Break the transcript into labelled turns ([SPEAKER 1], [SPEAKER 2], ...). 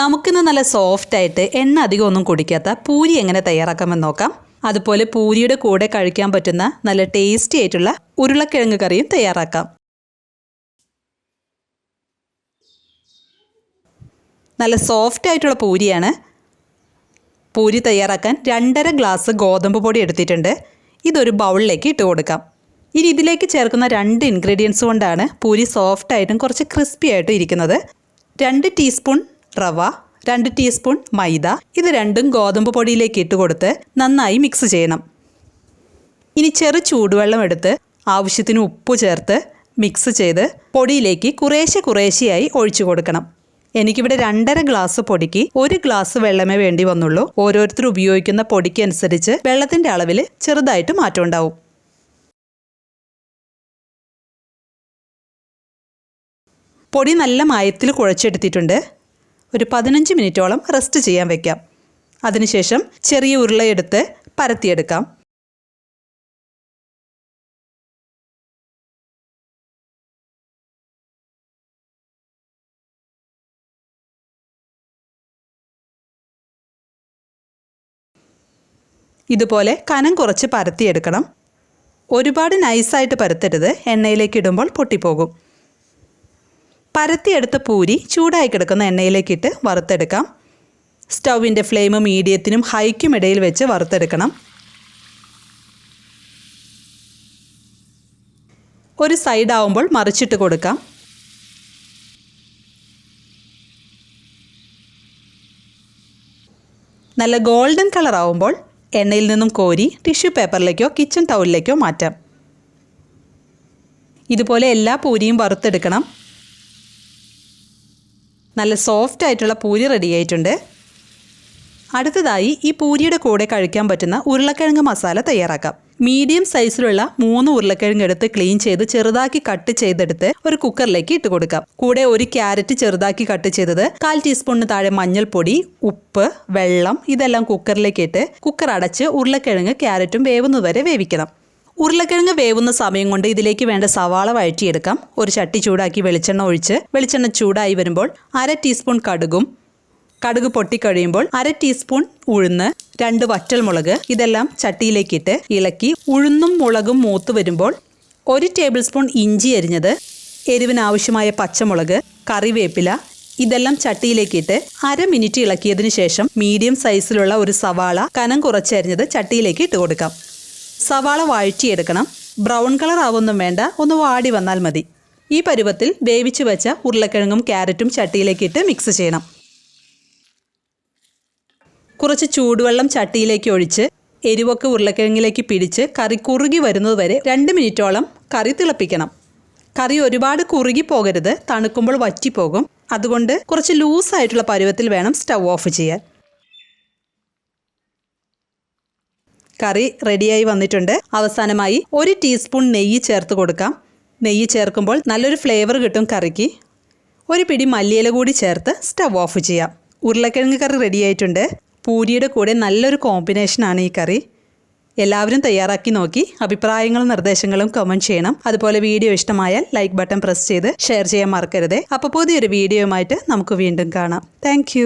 [SPEAKER 1] നമുക്കിന്ന് നല്ല സോഫ്റ്റായിട്ട് എണ്ണ അധികം ഒന്നും കുടിക്കാത്ത പൂരി എങ്ങനെ തയ്യാറാക്കാമെന്ന് നോക്കാം. അതുപോലെ പൂരിയുടെ കൂടെ കഴിക്കാൻ പറ്റുന്ന നല്ല ടേസ്റ്റി ആയിട്ടുള്ള ഉരുളക്കിഴങ്ങ് കറിയും തയ്യാറാക്കാം. നല്ല സോഫ്റ്റ് ആയിട്ടുള്ള പൂരിയാണ്. പൂരി തയ്യാറാക്കാൻ 2.5 ഗ്ലാസ് ഗോതമ്പ് പൊടി എടുത്തിട്ടുണ്ട്. ഇതൊരു ബൗളിലേക്ക് ഇട്ട് കൊടുക്കാം. ഇനി ഇതിലേക്ക് ചേർക്കുന്ന 2 ഇൻഗ്രീഡിയൻസ് കൊണ്ടാണ് പൂരി സോഫ്റ്റായിട്ടും കുറച്ച് ക്രിസ്പി ആയിട്ടും ഇരിക്കുന്നത്. 2 ടീസ്പൂൺ റവ, 2 ടീസ്പൂൺ മൈദ. ഇത് രണ്ടും ഗോതമ്പ് പൊടിയിലേക്ക് ഇട്ട് കൊടുത്ത് നന്നായി മിക്സ് ചെയ്യണം. ഇനി ചെറു ചൂടുവെള്ളം എടുത്ത് ആവശ്യത്തിന് ഉപ്പ് ചേർത്ത് മിക്സ് ചെയ്ത് പൊടിയിലേക്ക് കുറേശ്ശെയായി ഒഴിച്ചു കൊടുക്കണം. എനിക്കിവിടെ 2.5 ഗ്ലാസ് പൊടിക്ക് 1 ഗ്ലാസ് വെള്ളമേ വേണ്ടി വന്നുള്ളൂ. ഓരോരുത്തർ ഉപയോഗിക്കുന്ന പൊടിക്ക് അനുസരിച്ച് വെള്ളത്തിൻ്റെ അളവിൽ ചെറുതായിട്ട് മാറ്റം ഉണ്ടാവും. പൊടി നല്ല മയത്തിൽ കുഴച്ചെടുത്തിട്ടുണ്ട്. ഒരു 15 മിനിറ്റോളം റെസ്റ്റ് ചെയ്യാൻ വെക്കാം. അതിനുശേഷം ചെറിയ ഉരുളയെടുത്ത് പരത്തിയെടുക്കാം. ഇതുപോലെ കനം കുറച്ച് പരത്തിയെടുക്കണം. ഒരുപാട് നൈസായിട്ട് പരത്തരുത്, എണ്ണയിലേക്ക് ഇടുമ്പോൾ പൊട്ടിപ്പോകും. പരത്തിയെടുത്ത പൂരി ചൂടായി കിടക്കുന്ന എണ്ണയിലേക്കിട്ട് വറുത്തെടുക്കാം. സ്റ്റൗവിൻ്റെ ഫ്ലെയിം മീഡിയത്തിനും ഹൈക്കും ഇടയിൽ വെച്ച് വറുത്തെടുക്കണം. ഒരു സൈഡ് ആവുമ്പോൾ മറിച്ചിട്ട് കൊടുക്കാം. നല്ല ഗോൾഡൻ കളർ ആവുമ്പോൾ എണ്ണയിൽ നിന്നും കോരി ടിഷ്യൂ പേപ്പറിലേക്കോ കിച്ചൺ ടൗലിലേക്കോ മാറ്റാം. ഇതുപോലെ എല്ലാ പൂരിയും വറുത്തെടുക്കണം. നല്ല സോഫ്റ്റ് ആയിട്ടുള്ള പൂരി റെഡി ആയിട്ടുണ്ട്. അടുത്തതായി ഈ പൂരിയുടെ കൂടെ കഴിക്കാൻ പറ്റുന്ന ഉരുളക്കിഴങ്ങ് മസാല തയ്യാറാക്കാം. മീഡിയം സൈസിലുള്ള 3 ഉരുളക്കിഴങ്ങ് എടുത്ത് ക്ലീൻ ചെയ്ത് ചെറുതാക്കി കട്ട് ചെയ്തെടുത്ത് ഒരു കുക്കറിലേക്ക് ഇട്ട് കൊടുക്കാം. കൂടെ 1 ക്യാരറ്റ് ചെറുതാക്കി കട്ട് ചെയ്തത്, 1/4 ടീസ്പൂണിന് താഴെ മഞ്ഞൾപ്പൊടി, ഉപ്പ്, വെള്ളം ഇതെല്ലാം കുക്കറിലേക്ക് ഇട്ട് കുക്കർ അടച്ച് ഉരുളക്കിഴങ്ങ് ക്യാരറ്റും വേവുന്നതുവരെ വേവിക്കണം. ഉരുളക്കിഴങ്ങ് വേവുന്ന സമയം കൊണ്ട് ഇതിലേക്ക് വേണ്ട സവാള വഴറ്റിയെടുക്കാം. ഒരു ചട്ടി ചൂടാക്കി വെളിച്ചെണ്ണ ഒഴിച്ച് വെളിച്ചെണ്ണ ചൂടായി വരുമ്പോൾ 1/2 ടീസ്പൂൺ കടുക് പൊട്ടിക്കഴിയുമ്പോൾ 1/2 ടീസ്പൂൺ ഉഴുന്ന്, 2 വറ്റൽമുളക് ഇതെല്ലാം ചട്ടിയിലേക്കിട്ട് ഇളക്കി ഉഴുന്നും മുളകും മൂത്ത് വരുമ്പോൾ 1 ടേബിൾ സ്പൂൺ ഇഞ്ചി അരിഞ്ഞത്, എരിവിനാവശ്യമായ പച്ചമുളക്, കറിവേപ്പില ഇതെല്ലാം ചട്ടിയിലേക്കിട്ട് 1/2 മിനിറ്റ് ഇളക്കിയതിന് ശേഷം മീഡിയം സൈസിലുള്ള ഒരു സവാള കനം കുറച്ചരിഞ്ഞത് ചട്ടിയിലേക്ക് ഇട്ട് കൊടുക്കാം. സവാള വഴറ്റിയെടുക്കണം. ബ്രൗൺ കളർ ആവൊന്നും വേണ്ട, ഒന്ന് വാടി വന്നാൽ മതി. ഈ പരുവത്തിൽ വേവിച്ച് വെച്ച ഉരുളക്കിഴങ്ങും ക്യാരറ്റും ചട്ടിയിലേക്കിട്ട് മിക്സ് ചെയ്യണം. കുറച്ച് ചൂടുവെള്ളം ചട്ടിയിലേക്ക് ഒഴിച്ച് എരിവൊക്കെ ഉരുളക്കിഴങ്ങിലേക്ക് പിടിച്ച് കറി കുറുകി വരുന്നതുവരെ 2 മിനിറ്റോളം കറി തിളപ്പിക്കണം. കറി ഒരുപാട് കുറുകി പോകരുത്, തണുക്കുമ്പോൾ വറ്റിപ്പോകും. അതുകൊണ്ട് കുറച്ച് ലൂസായിട്ടുള്ള പരുവത്തിൽ വേണം സ്റ്റൗ ഓഫ് ചെയ്യാൻ. കറി റെഡിയായി വന്നിട്ടുണ്ട്. അവസാനമായി 1 ടീസ്പൂൺ നെയ്യ് ചേർത്ത് കൊടുക്കാം. നെയ്യ് ചേർക്കുമ്പോൾ നല്ലൊരു ഫ്ലേവർ കിട്ടും കറിക്ക്. ഒരു പിടി മല്ലിയില കൂടി ചേർത്ത് സ്റ്റൗ ഓഫ് ചെയ്യാം. ഉരുളക്കിഴങ്ങ് കറി റെഡിയായിട്ടുണ്ട്. പൂരിയുടെ കൂടെ നല്ലൊരു കോമ്പിനേഷനാണ് ഈ കറി. എല്ലാവരും തയ്യാറാക്കി നോക്കി അഭിപ്രായങ്ങളും നിർദ്ദേശങ്ങളും കമൻറ്റ് ചെയ്യണം. അതുപോലെ വീഡിയോ ഇഷ്ടമായാൽ ലൈക്ക് ബട്ടൺ പ്രസ് ചെയ്ത് ഷെയർ ചെയ്യാൻ മറക്കരുത്. അപ്പോൾ പുതിയൊരു വീഡിയോയുമായിട്ട് നമുക്ക് വീണ്ടും കാണാം. താങ്ക്